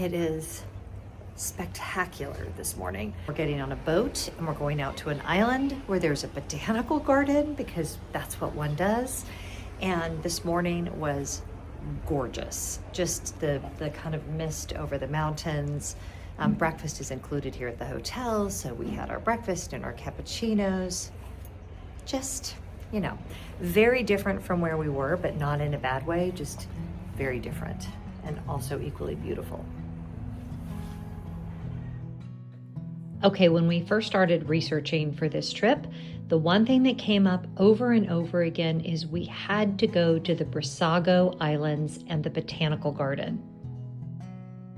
it is spectacular this morning. We're getting on a boat and we're going out to an island where there's a botanical garden because that's what one does. And this morning was gorgeous. Just the kind of mist over the mountains. Breakfast is included here at the hotel, so we had our breakfast and our cappuccinos. Just, you know, very different from where we were, but not in a bad way, just very different and also equally beautiful. Okay, when we first started researching for this trip, the one thing that came up over and over again is we had to go to the Brissago Islands and the Botanical Garden.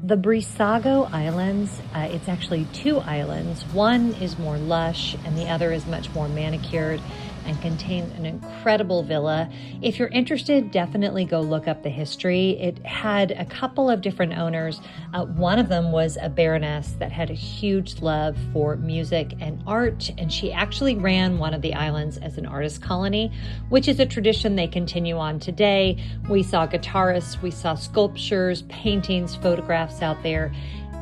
The Brissago Islands, it's actually two islands. One is more lush and the other is much more manicured and contains an incredible villa. If you're interested, definitely go look up the history. It had a couple of different owners. One of them was a baroness that had a huge love for music and art, and she actually ran one of the islands as an artist colony, which is a tradition they continue on today. We saw guitarists, we saw sculptures, paintings, photographs out there.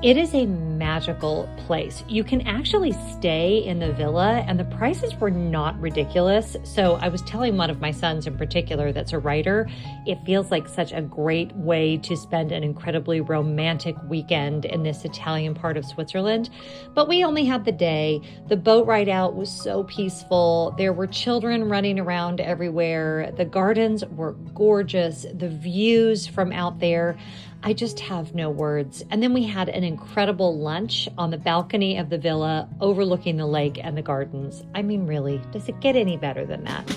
It is a magical place. You can actually stay in the villa and the prices were not ridiculous. So I was telling one of my sons in particular that's a writer, it feels like such a great way to spend an incredibly romantic weekend in this Italian part of Switzerland. But we only had the day. The boat ride out was so peaceful. There were children running around everywhere. The gardens were gorgeous. The views from out there, I just have no words. And then we had an incredible lunch on the balcony of the villa overlooking the lake and the gardens. I mean, really, does it get any better than that?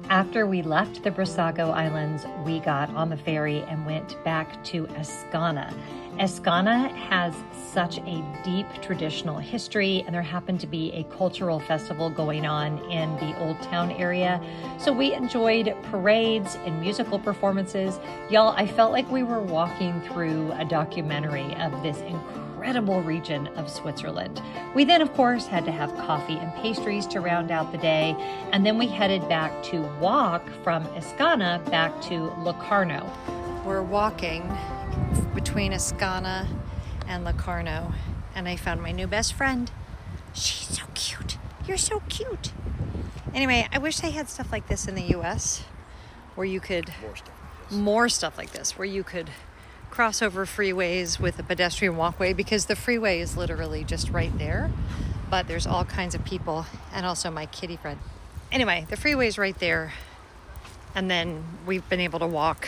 After we left the Brissago Islands, we got on the ferry and went back to Ascona. Ascona has such a deep traditional history, and there happened to be a cultural festival going on in the Old Town area. So we enjoyed parades and musical performances. Y'all, I felt like we were walking through a documentary of this incredible region of Switzerland. We then, of course, had to have coffee and pastries to round out the day, and then we headed back to walk from Ascona back to Locarno. We're walking between Ascona and Locarno, and I found my new best friend. She's so cute. You're so cute. Anyway, I wish they had stuff like this in the US where you could more stuff like this where you could cross over freeways with a pedestrian walkway, because the freeway is literally just right there, but there's all kinds of people and also my kitty friend. Anyway, the freeway is right there, and then we've been able to walk,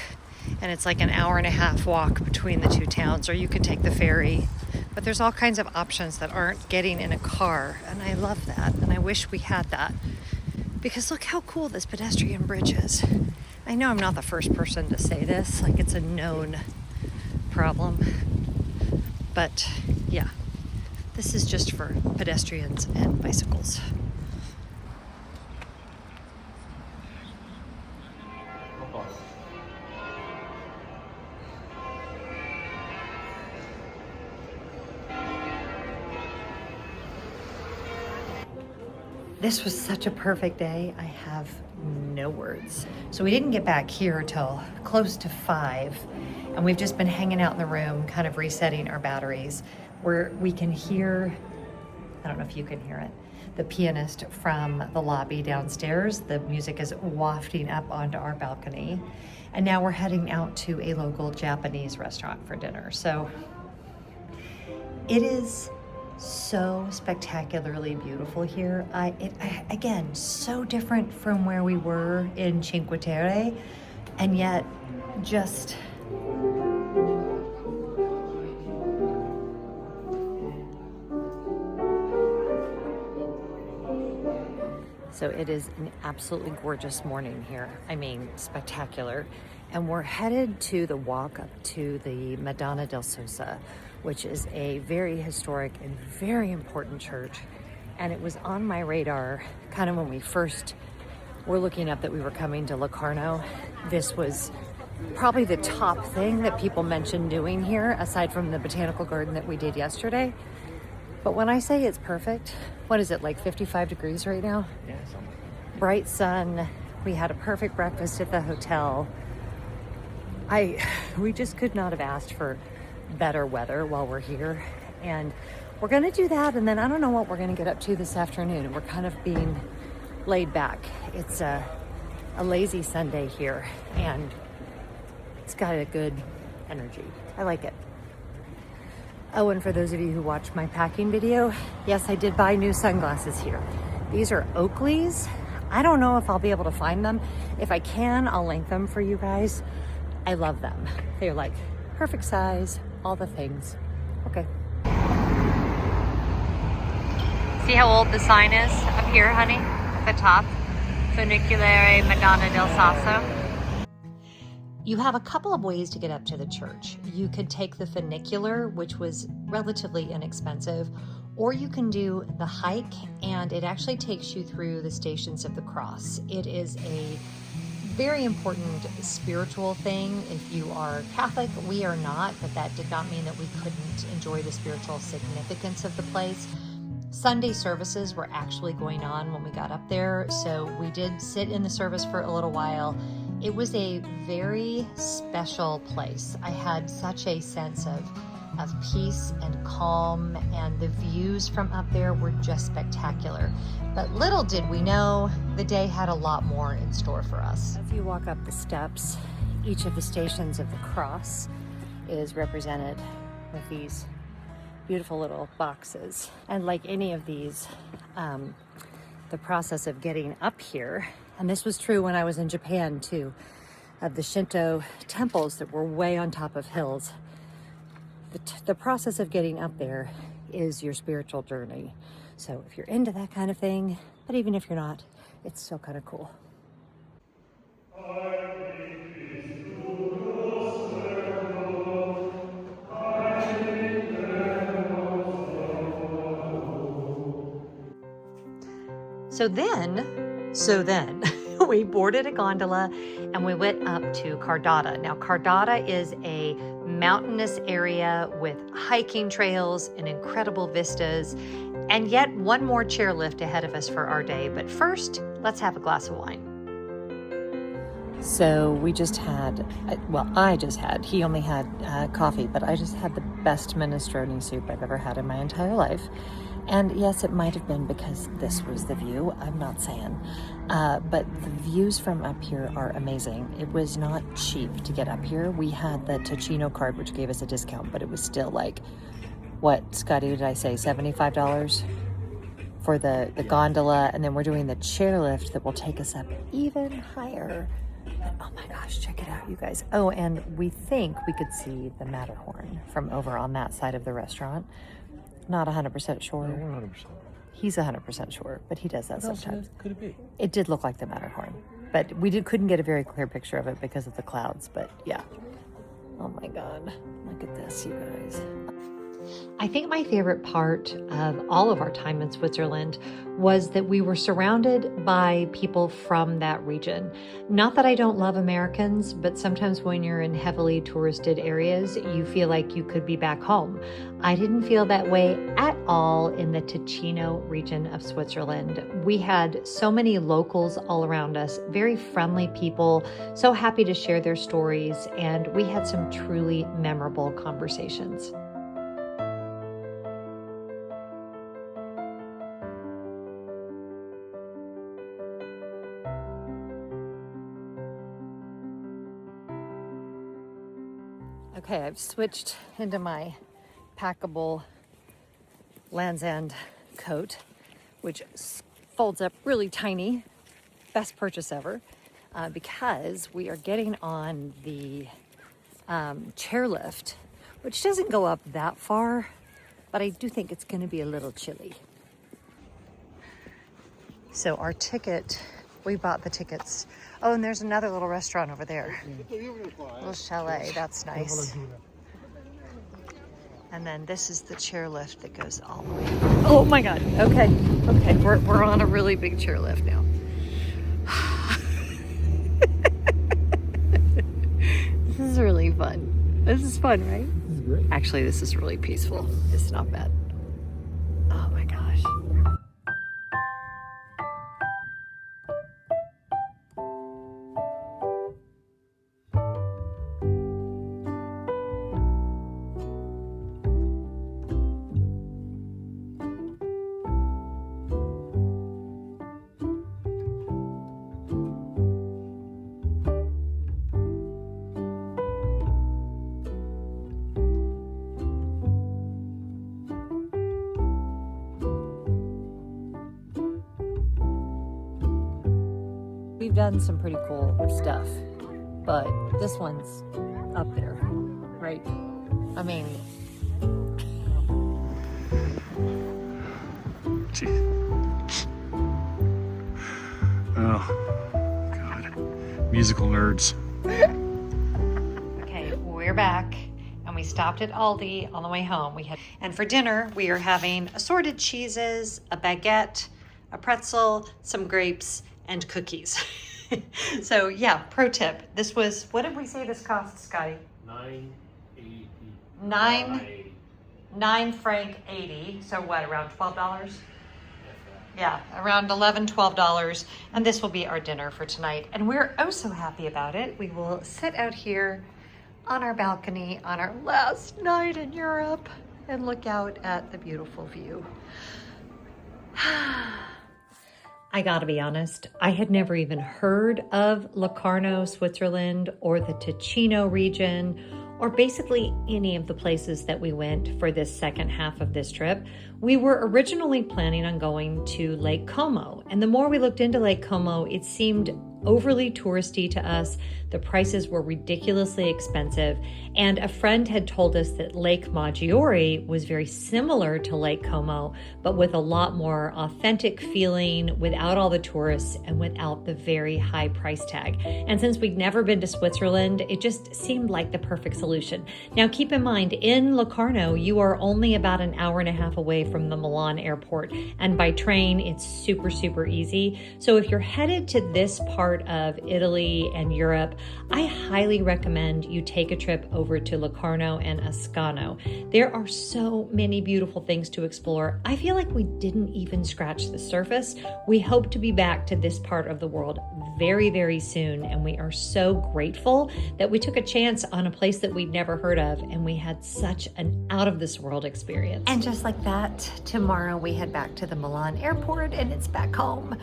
and it's like an hour and a half walk between the two towns, or you could take the ferry. But there's all kinds of options that aren't getting in a car, and I love that, and I wish we had that, because look how cool this pedestrian bridge is. I know I'm not the first person to say this, like it's a known problem, but yeah, this is just for pedestrians and bicycles. This was such a perfect day. I have no words. So we didn't get back here till close to 5, and we've just been hanging out in the room, kind of resetting our batteries, where we can hear, I don't know if you can hear it, the pianist from the lobby downstairs. The music is wafting up onto our balcony. And now we're heading out to a local Japanese restaurant for dinner. So it is so spectacularly beautiful here. Again, so different from where we were in Cinque Terre, and yet just so it is an absolutely gorgeous morning here. I mean, spectacular. And we're headed to the walk up to the Madonna del Sasso, which is a very historic and very important church. And it was on my radar kind of when we first were looking up that we were coming to Locarno. This was probably the top thing that people mentioned doing here, aside from the botanical garden that we did yesterday. But when I say it's perfect, what is it, like 55 degrees right now? Yeah, something. Bright sun, We had a perfect breakfast at the hotel. We just could not have asked for better weather while we're here. And we're gonna do that, and then I don't know what we're gonna get up to this afternoon. We're kind of being laid back. It's a lazy Sunday here, and it's got a good energy. I like it. Oh, and for those of you who watched my packing video, yes, I did buy new sunglasses here. These are Oakley's. I don't know if I'll be able to find them. If I can, I'll link them for you guys. I love them. They're like perfect size, all the things. Okay. See how old the sign is up here, honey? At the top. Funiculare Madonna del Sasso. You have a couple of ways to get up to the church. You could take the funicular, which was relatively inexpensive, or you can do the hike, and it actually takes you through the Stations of the Cross. It is a very important spiritual thing. If you are Catholic, we are not, but that did not mean that we couldn't enjoy the spiritual significance of the place. Sunday services were actually going on when we got up there, so we did sit in the service for a little while. It was a very special place. I had such a sense of peace and calm, and the views from up there were just spectacular. But little did we know, the day had a lot more in store for us. As you walk up the steps, each of the Stations of the Cross is represented with these beautiful little boxes. And like any of these, the process of getting up here, and this was true when I was in Japan too, of the Shinto temples that were way on top of hills. The process of getting up there is your spiritual journey. So if you're into that kind of thing, but even if you're not, it's still kind of cool. So then we boarded a gondola and we went up to Cardada. Now, Cardada is a mountainous area with hiking trails and incredible vistas, and yet one more chairlift ahead of us for our day. But first, let's have a glass of wine. So we just had, he only had coffee, but I just had the best minestrone soup I've ever had in my entire life. And yes, it might have been because this was the view, I'm not saying. But the views from up here are amazing. It was not cheap to get up here. We had the Ticino card, which gave us a discount, but it was still like, what, Scotty, did I say, $75 for the gondola? And then we're doing the chairlift that will take us up even higher. But, oh my gosh, check it out, you guys. Oh, and we think we could see the Matterhorn from over on that side of the restaurant. Not 100% sure. No, 100%. He's 100% sure, but he does that sometimes. Could it be? It did look like the Matterhorn, but we couldn't get a very clear picture of it because of the clouds, but yeah. Oh my God, look at this, you guys. I think my favorite part of all of our time in Switzerland was that we were surrounded by people from that region. Not that I don't love Americans, but sometimes when you're in heavily touristed areas, you feel like you could be back home. I didn't feel that way at all in the Ticino region of Switzerland. We had so many locals all around us, very friendly people, so happy to share their stories, and we had some truly memorable conversations. Okay, I've switched into my packable Land's End coat, which folds up really tiny. Best purchase ever, because we are getting on the chairlift, which doesn't go up that far, but I do think it's going to be a little chilly. So our ticket, we bought the tickets. Oh, and there's another little restaurant over there. Little chalet, that's nice. And then this is the chairlift that goes all the way. Oh my God, okay, we're on a really big chairlift now. This is really fun. This is fun, right? This is great. Actually, this is really peaceful. It's not bad. Oh my gosh. done some pretty cool stuff, but this one's up there, right? I mean, oh, God. Musical nerds. okay, we're back, and we stopped at Aldi on the way home. And for dinner, we are having assorted cheeses, a baguette, a pretzel, some grapes, and cookies. So yeah, pro tip. This was, what did we say this cost, Scotty? $9 franc 80. So what, around $12? Yeah, around $11, $12. And this will be our dinner for tonight. And we're oh so happy about it. We will sit out here on our balcony on our last night in Europe and look out at the beautiful view. I gotta be honest, I had never even heard of Locarno, Switzerland, or the Ticino region, or basically any of the places that we went for this second half of this trip. We were originally planning on going to Lake Como, and the more we looked into Lake Como, it seemed overly touristy to us. The prices were ridiculously expensive, and a friend had told us that Lake Maggiore was very similar to Lake Como, but with a lot more authentic feeling, without all the tourists and without the very high price tag. And since we'd never been to Switzerland, it just seemed like the perfect solution. Now keep in mind, in Locarno, you are only about an hour and a half away from the Milan airport, and by train, it's super, super easy. So if you're headed to this part of Italy and Europe, I highly recommend you take a trip over to Locarno and Ascona. There are so many beautiful things to explore. I feel like we didn't even scratch the surface. We hope to be back to this part of the world very, very soon, and we are so grateful that we took a chance on a place that we'd never heard of, and we had such an out-of-this-world experience. And just like that, tomorrow we head back to the Milan airport, and it's back home.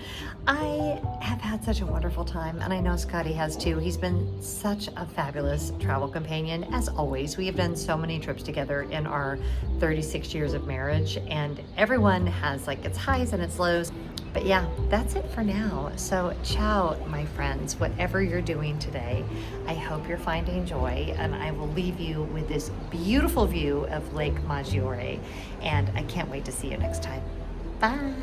I have had such a wonderful time, and I know Scotty has too. He's been such a fabulous travel companion, as always. We have done so many trips together in our 36 years of marriage, and everyone has like its highs and its lows. But yeah, that's it for now. So ciao, my friends, whatever you're doing today. I hope you're finding joy, and I will leave you with this beautiful view of Lake Maggiore, and I can't wait to see you next time. Bye.